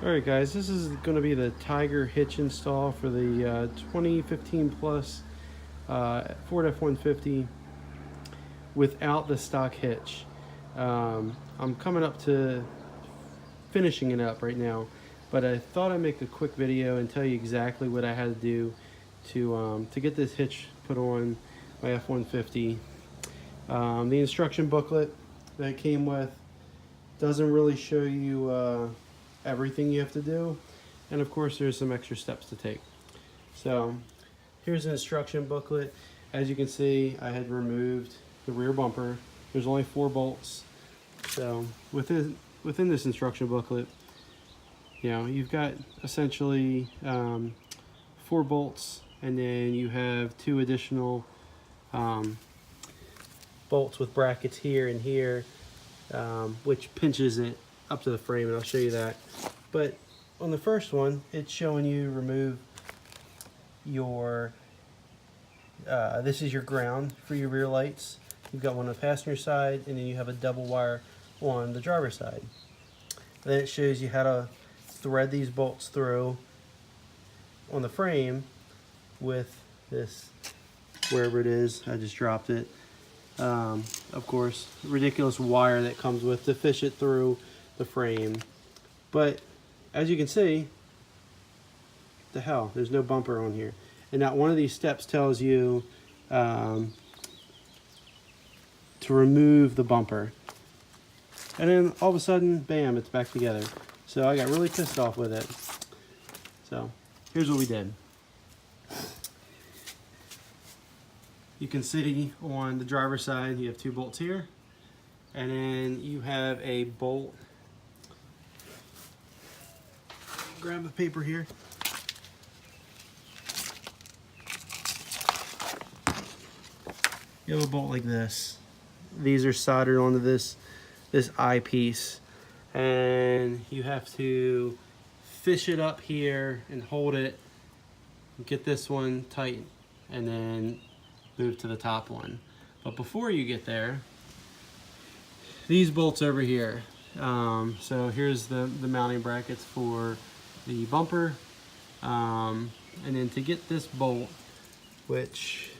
Alright guys, this is going to be the Tyger Hitch install for the 2015 plus Ford F150 without the stock hitch. I'm coming up to finishing it up right now, but I thought I'd make a quick video and tell you exactly what I had to do to get this hitch put on my F150. The instruction booklet that it came with doesn't really show you everything you have to do, and of course there's some extra steps to take. So here's an instruction booklet. As you can see, I had removed the rear bumper. There's only 4 bolts. So within this instruction booklet, you've got essentially 4 bolts, and then you have 2 additional bolts with brackets here and here, which pinches it up to the frame, and I'll show you that. But on the first one, it's showing you remove your this is your ground for your rear lights. You've got one on the passenger side, and then you have a double wire on the driver's side. Then it shows you how to thread these bolts through on the frame with this, wherever it is, I just dropped it. Of course, ridiculous wire that comes with to fish it through the frame. But as you can see, the hell, there's no bumper on here. And not one of these steps tells you to remove the bumper. And then all of a sudden, bam, it's back together. So I got really pissed off with it. So here's what we did. You can see on the driver's side, you have 2 bolts here, and then you have a bolt. Grab the paper here. You have a bolt like this. These are soldered onto this eyepiece, and you have to fish it up here and hold it, get this one tight, and then move to the top one. But before you get there, these bolts over here. So here's the mounting brackets for the bumper, and then to get this bolt, which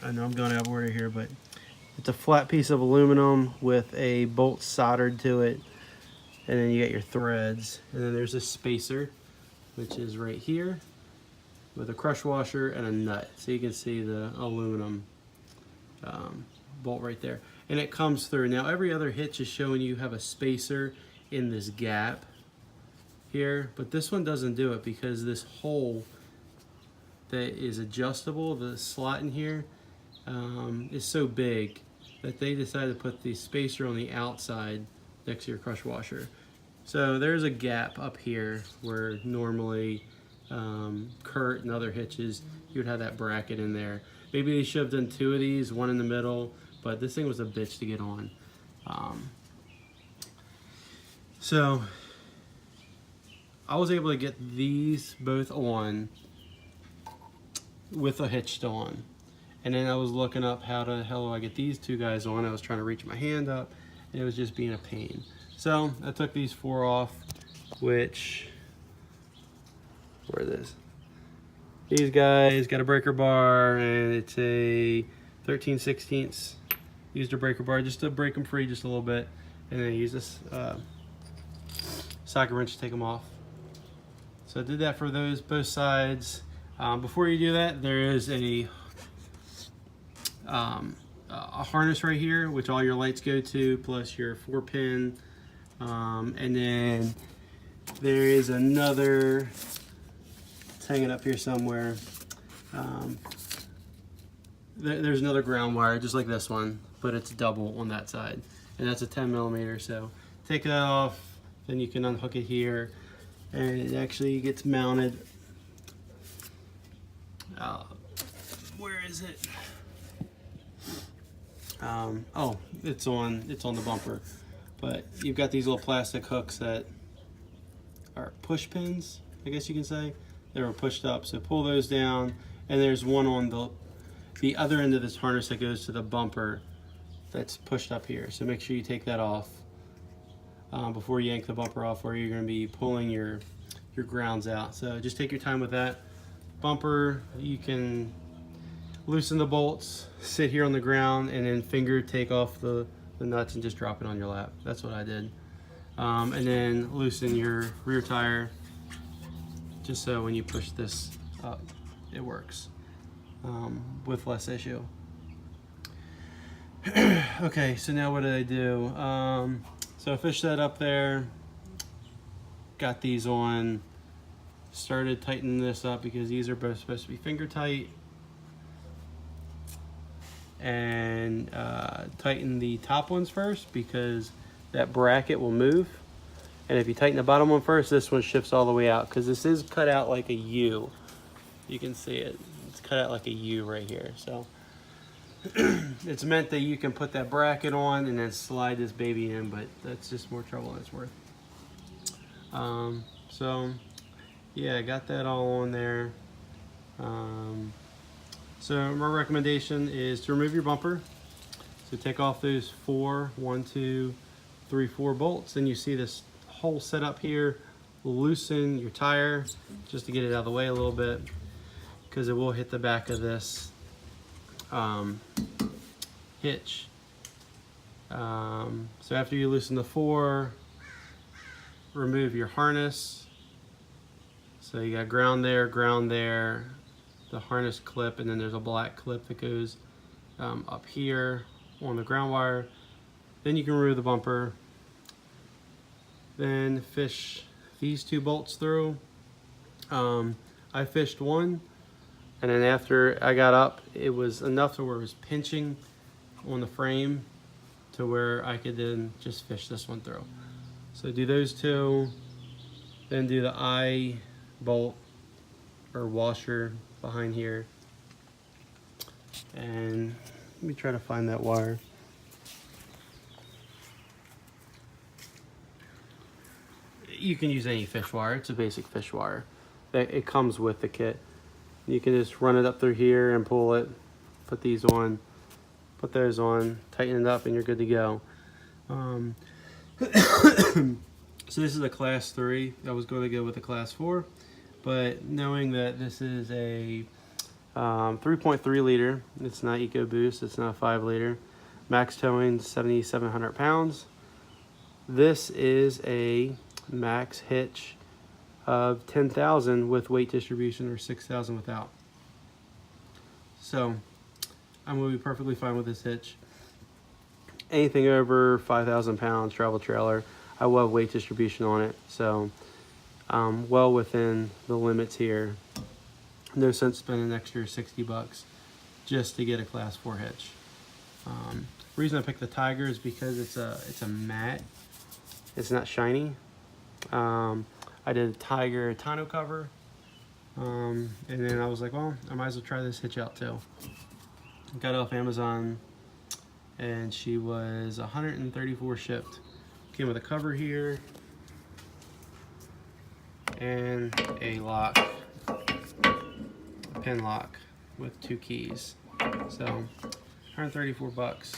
I know I'm going out of order here, but it's a flat piece of aluminum with a bolt soldered to it, and then you get your threads, and then there's a spacer, which is right here, with a crush washer and a nut. So you can see the aluminum bolt right there. And it comes through. Now every other hitch is showing you have a spacer in this gap here, but this one doesn't do it because this hole that is adjustable, the slot in here, is so big that they decided to put the spacer on the outside next to your crush washer. So there's a gap up here where normally Kurt and other hitches, you would have that bracket in there. Maybe they shoved in 2 of these, one in the middle, but this thing was a bitch to get on. So I was able to get these both on with a hitch still on. And then I was looking up how the hell do I get these 2 guys on. I was trying to reach my hand up, and it was just being a pain. So I took these 4 off, which, where are these? These guys got a breaker bar, and it's a 13/16. Used a breaker bar just to break them free just a little bit, and then I used this socket wrench to take them off. So I did that for those both sides. Before you do that, there is a harness right here, which all your lights go to, plus your 4-pin, and then there is another, it's hanging up here somewhere. There's another ground wire just like this one, but it's double on that side, and that's a 10mm. So take that off, then you can unhook it here, and it actually gets mounted. Where is it? Oh, it's on the bumper, but you've got these little plastic hooks that are push pins, I guess you can say. They were pushed up, so pull those down, and there's one on the other end of this harness that goes to the bumper that's pushed up here, so make sure you take that off. before you yank the bumper off, where you're going to be pulling your grounds out. So just take your time with that. Bumper, you can loosen the bolts, sit here on the ground, and then finger take off the nuts and just drop it on your lap. That's what I did. And then loosen your rear tire, just so when you push this up, it works with less issue. Okay, so now what did I do? So I fished that up there, got these on, started tightening this up because these are both supposed to be finger tight, and tighten the top ones first because that bracket will move. And if you tighten the bottom one first, this one shifts all the way out because this is cut out like a U. You can see it. It's cut out like a U right here. So it's meant that you can put that bracket on and then slide this baby in, but that's just more trouble than it's worth. So yeah, I got that all on there. So my recommendation is to remove your bumper. So take off those 4 bolts. Then you see this hole set up here. Loosen your tire just to get it out of the way a little bit, because it will hit the back of this hitch. So after you loosen the 4, remove your harness. So you got ground there, the harness clip, and then there's a black clip that goes up here on the ground wire. Then you can remove the bumper. Then fish these 2 bolts through. I fished one, and then after I got up, it was enough to where it was pinching on the frame to where I could then just fish this one through. So do those 2, then do the eye bolt or washer behind here, and let me try to find that wire. You can use any fish wire. It's a basic fish wire. It comes with the kit. You can just run it up through here and pull it, put these on, put those on, tighten it up, and you're good to go. So this is a class 3. I was going to go with a class 4, but knowing that this is a 3.3 liter, it's not EcoBoost, it's not a 5 liter, max towing 7,700 pounds. This is a max hitch of 10,000 with weight distribution, or 6,000 without. So I'm going to be perfectly fine with this hitch. Anything over 5,000 pounds travel trailer, I will have weight distribution on it, so I'm well within the limits here. No sense spending an extra 60 bucks just to get a class 4 hitch. The reason I picked the Tyger is because it's a matte. It's not shiny. I did a Tyger tonneau cover, and then I was like, well, I might as well try this hitch out too. Got it off Amazon, and she was $134 shipped. Came with a cover here and a lock, a pin lock with 2 keys. So 134 bucks.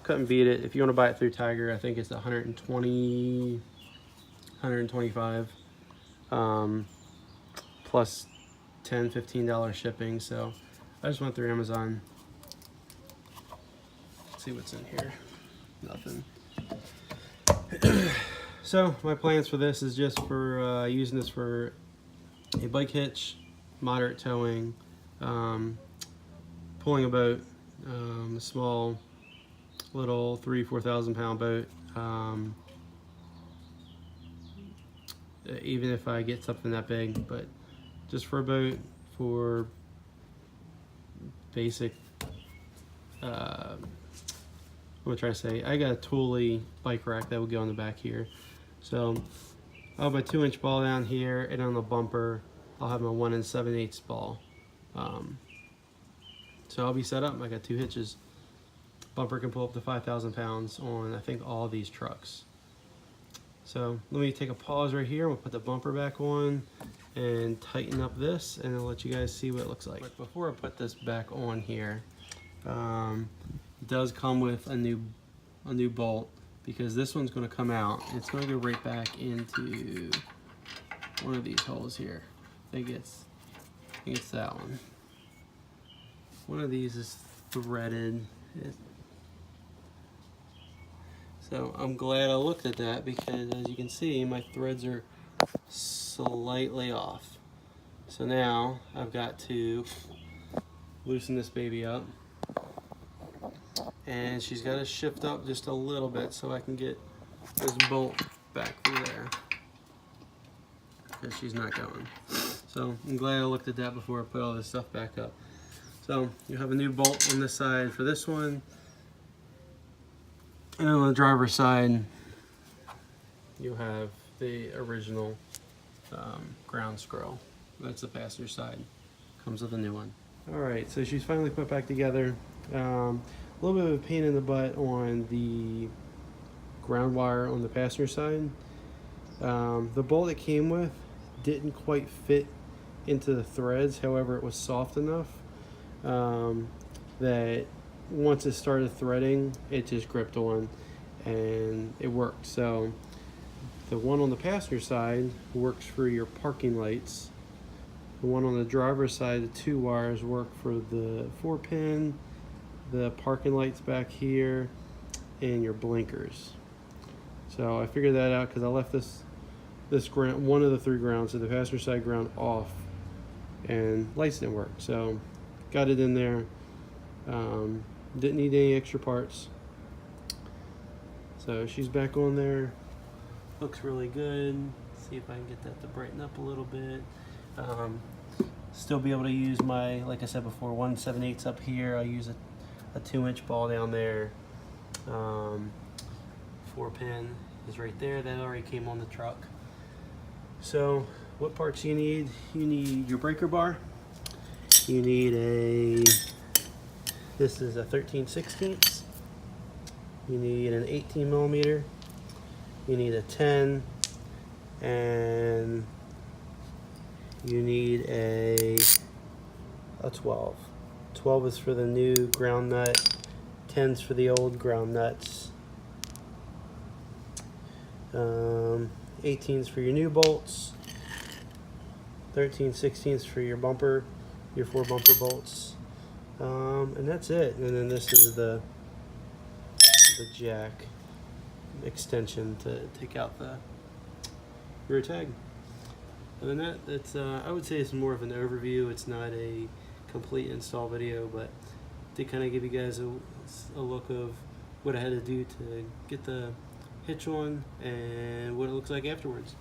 Couldn't beat it. If you want to buy it through Tyger, I think it's 120, 125 plus $10, $15 shipping. So I just went through Amazon. Let's see what's in here. Nothing. So my plans for this is just for using this for a bike hitch, moderate towing, pulling a boat, a small little 3,000–4,000 pound boat. Even if I get something that big, but just for a boat, for basic, what I'm trying to say, I got a Thule bike rack that will go on the back here. So I'll have my 2-inch ball down here, and on the bumper I'll have my 1 7/8 ball. So I'll be set up. I got 2 hitches. Bumper can pull up to 5,000 pounds on, I think, all these trucks. So let me take a pause right here. We'll put the bumper back on and tighten up this, and I'll let you guys see what it looks like. But before I put this back on here, it does come with a new bolt because this one's going to come out. It's going to go right back into one of these holes here. I think it's that one. One of these is threaded. So I'm glad I looked at that, because as you can see, my threads are slightly off. So now I've got to loosen this baby up, and she's got to shift up just a little bit so I can get this bolt back through there, because she's not going. So I'm glad I looked at that before I put all this stuff back up. So you have a new bolt on this side for this one, and on the driver's side you have the original ground scroll. That's the passenger side. Comes with a new one. Alright, so she's finally put back together. A little bit of a pain in the butt on the ground wire on the passenger side. The bolt it came with didn't quite fit into the threads, however it was soft enough that once it started threading, it just gripped on and it worked. So the one on the passenger side works for your parking lights. The one on the driver's side, the 2 wires, work for the 4-pin, the parking lights back here, and your blinkers. So I figured that out because I left this ground, one of the 3 grounds, so the passenger side ground, off, and lights didn't work. So got it in there. Didn't need any extra parts. So she's back on there. Looks really good. See if I can get that to brighten up a little bit. Still be able to use my, like I said before, 1/7/8 up here. I use a 2-inch ball down there. 4-pin is right there. That already came on the truck. So what parts you need? You need your breaker bar. You need this is a 13/16. You need an 18mm. You need a 10, and you need a 12. 12 is for the new ground nut, 10's for the old ground nuts, 18's for your new bolts, 13/16's for your bumper, your 4 bumper bolts, and that's it. And then this is the jack extension to take out the rear tag. Other than that, that's I would say it's more of an overview. It's not a complete install video, but to kind of give you guys a look of what I had to do to get the hitch on and what it looks like afterwards.